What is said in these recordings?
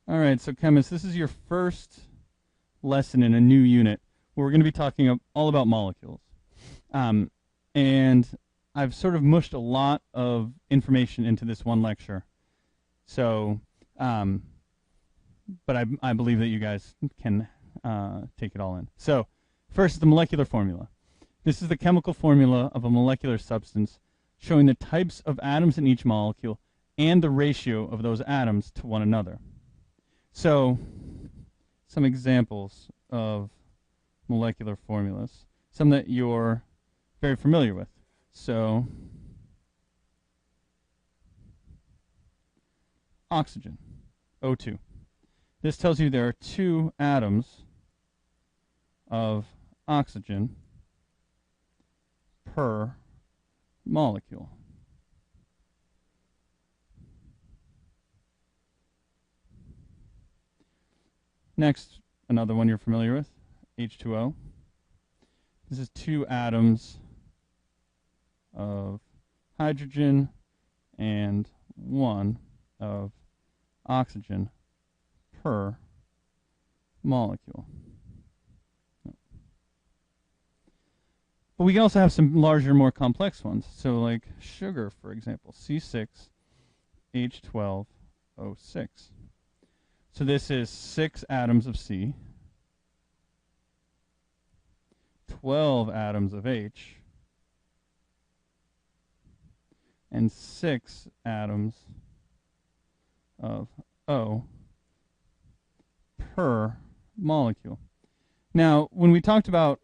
All right, so chemists, this is your first lesson in a new unit where we're going to be talking all about molecules. Um, and I've sort of mushed a lot of information into this one lecture. So, um, but I believe that you guys can take it all in. So, first, the molecular formula. This is the chemical formula of a molecular substance showing the types of atoms in each molecule and the ratio of those atoms to one another. So, some examples of molecular formulas, some that you're very familiar with. So, oxygen, O2. This tells you there are 2 atoms of oxygen per molecule. Next, another one you're familiar with, H2O. This is 2 atoms of hydrogen and 1 of oxygen per molecule. But we can also have some larger, more complex ones. So like sugar, for example, C6H12O6. So this is 6 atoms of C, 12 atoms of H, and 6 atoms of O per molecule. Now, when we talked about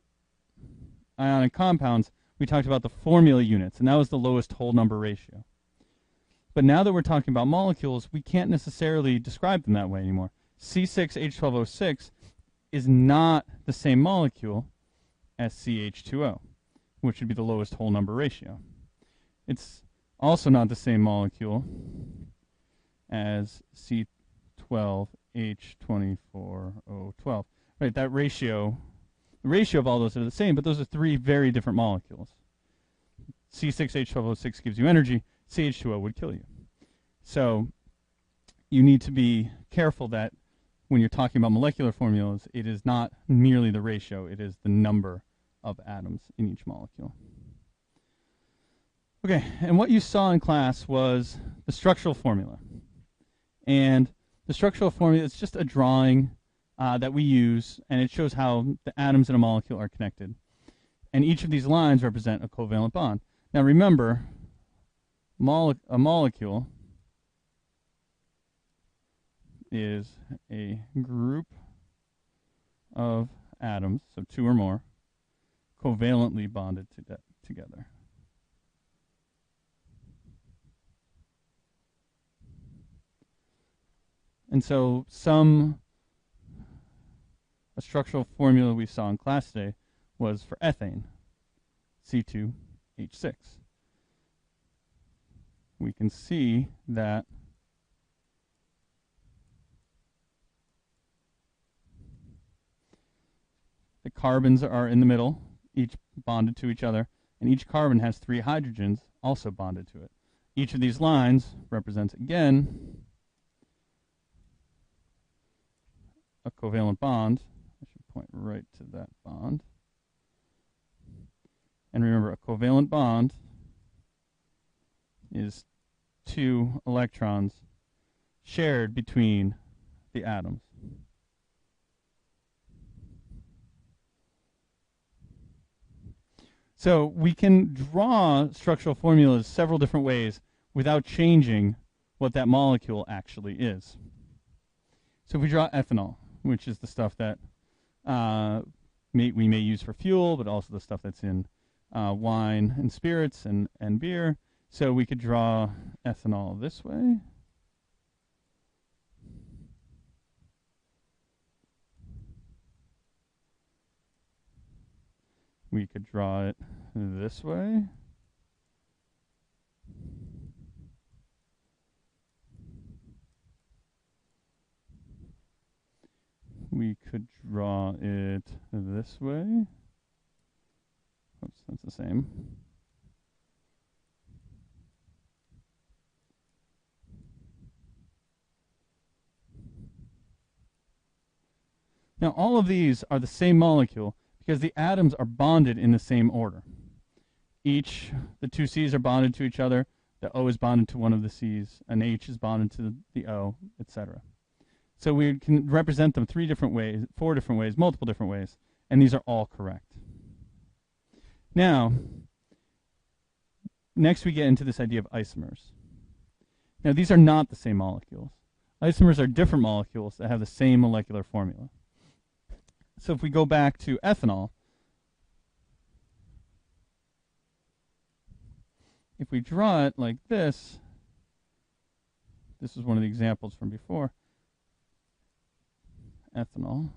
ionic compounds, we talked about the formula units, and that was the lowest whole number ratio. But now that we're talking about molecules, we can't necessarily describe them that way anymore. C6H12O6 is not the same molecule as CH2O, which would be the lowest whole number ratio. It's also not the same molecule as C12H24O12. Right, that ratio, the ratio of all those are the same, but those are 3 very different molecules. C6H12O6 gives you energy, CH2O would kill you. So you need to be careful that when you're talking about molecular formulas, it is not merely the ratio, it is the number of atoms in each molecule. Okay, and what you saw in class was the structural formula. And the structural formula is just a drawing that we use, and it shows how the atoms in a molecule are connected. And each of these lines represent a covalent bond. Now remember, a molecule is a group of atoms, so 2 or more, covalently bonded together. And so a structural formula we saw in class today was for ethane, C2H6. We can see that the carbons are in the middle, each bonded to each other, and each carbon has 3 hydrogens also bonded to it. Each of these lines represents, again, a covalent bond. I should point right to that bond. And remember, a covalent bond is 2 electrons shared between the atoms. So we can draw structural formulas several different ways without changing what that molecule actually is. So if we draw ethanol, which is the stuff that we may use for fuel, but also the stuff that's in wine and spirits and beer. So we could draw ethanol this way. We could draw it this way. We could draw it this way. Oops, that's the same. Now, all of these are the same molecule because the atoms are bonded in the same order. The two C's are bonded to each other. The O is bonded to one of the C's. An H is bonded to the O, etc. So we can represent them 3 different ways, 4 different ways, multiple different ways, and these are all correct. Now, next we get into this idea of isomers. Now, these are not the same molecules. Isomers are different molecules that have the same molecular formula. So if we go back to ethanol, if we draw it like this, this is one of the examples from before. Ethanol.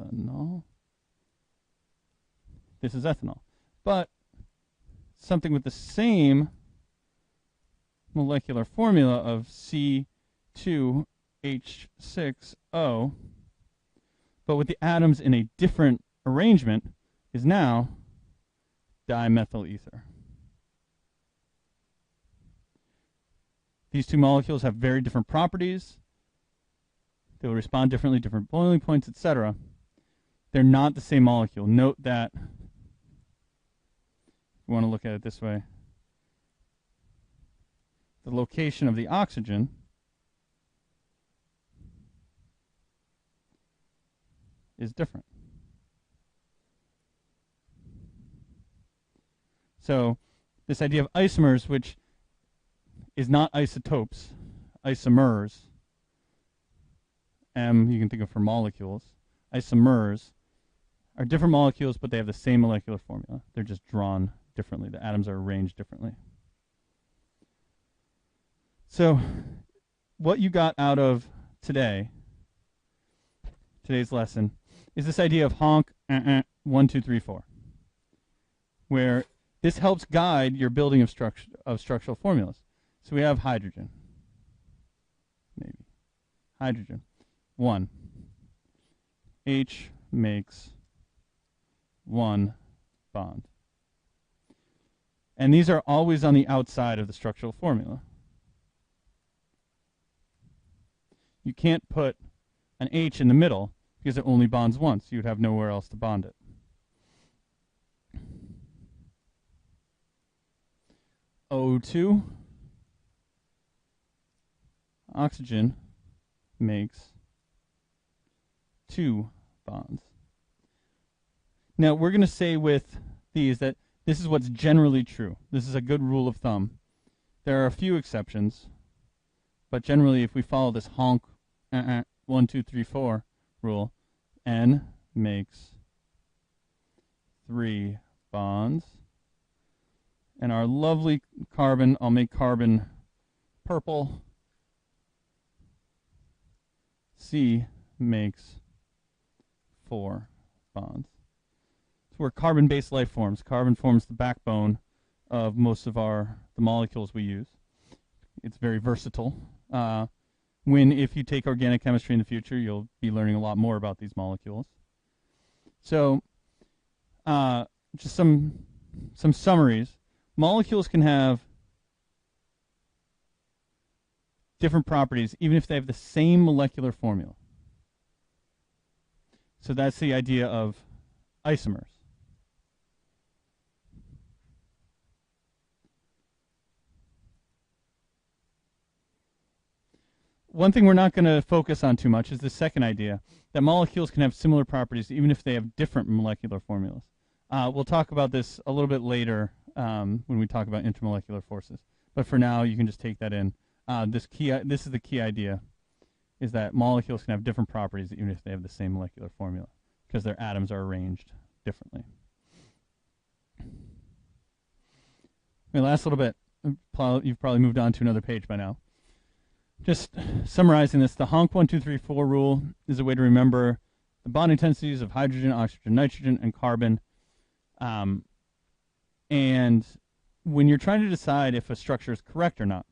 Ethanol. This is ethanol. But something with the same molecular formula of C2H6O, but with the atoms in a different arrangement, is now dimethyl ether. These two molecules have very different properties. They will respond differently, different boiling points, etc. They're not the same molecule. Note that, if you want to look at it this way, the location of the oxygen is different. So this idea of isomers, which is not isotopes, isomers, M you can think of for molecules, isomers are different molecules, but they have the same molecular formula. They're just drawn differently. The atoms are arranged differently. So what you got out of today's lesson is this idea of honk 1, 2, 3, 4, where this helps guide your building of structural formulas. So we have hydrogen. Maybe. Hydrogen. 1. H makes 1 bond. And these are always on the outside of the structural formula. You can't put an H in the middle because it only bonds once. You would have nowhere else to bond it. O2. Oxygen makes 2 bonds. Now, we're going to say with these that this is what's generally true. This is a good rule of thumb. There are a few exceptions, but generally, if we follow this honk 1, 2, 3, 4 rule, N makes 3 bonds. And our lovely carbon, I'll make carbon purple. C makes 4 bonds. So we're carbon-based life forms. Carbon forms the backbone of most of the molecules we use. It's very versatile. If you take organic chemistry in the future, you'll be learning a lot more about these molecules. So just some summaries. Molecules can have different properties even if they have the same molecular formula. So that's the idea of isomers. One thing we're not going to focus on too much is the second idea, that molecules can have similar properties even if they have different molecular formulas. We'll talk about this a little bit later when we talk about intermolecular forces. But for now, you can just take that in. This is the key idea, is that molecules can have different properties even if they have the same molecular formula, because their atoms are arranged differently. Okay, last little bit. You've probably moved on to another page by now. Just summarizing this, the honk 1, 2, 3, 4 rule is a way to remember the bonding tendencies of hydrogen, oxygen, nitrogen, and carbon. And when you're trying to decide if a structure is correct or not,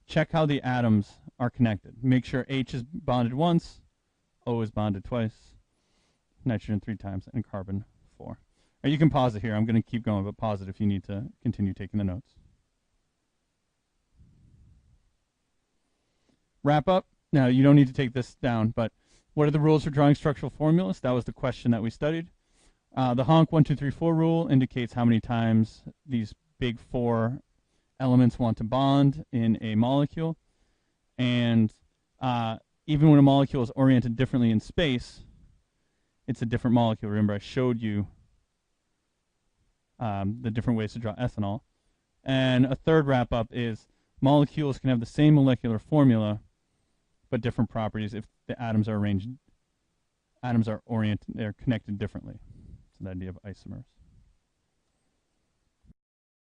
check how the atoms are connected. Make sure H is bonded once, O is bonded twice, nitrogen 3 times, and carbon 4. Or you can pause it here. I'm going to keep going, but pause it if you need to continue taking the notes. Wrap up. Now, you don't need to take this down, but what are the rules for drawing structural formulas? That was the question that we studied. The honk 1, 2, 3, 4 rule indicates how many times these big 4 elements want to bond in a molecule. And even when a molecule is oriented differently in space, it's a different molecule. Remember, I showed you the different ways to draw ethanol. And a third wrap-up is molecules can have the same molecular formula, but different properties if the atoms are oriented, they're connected differently. It's the idea of isomers.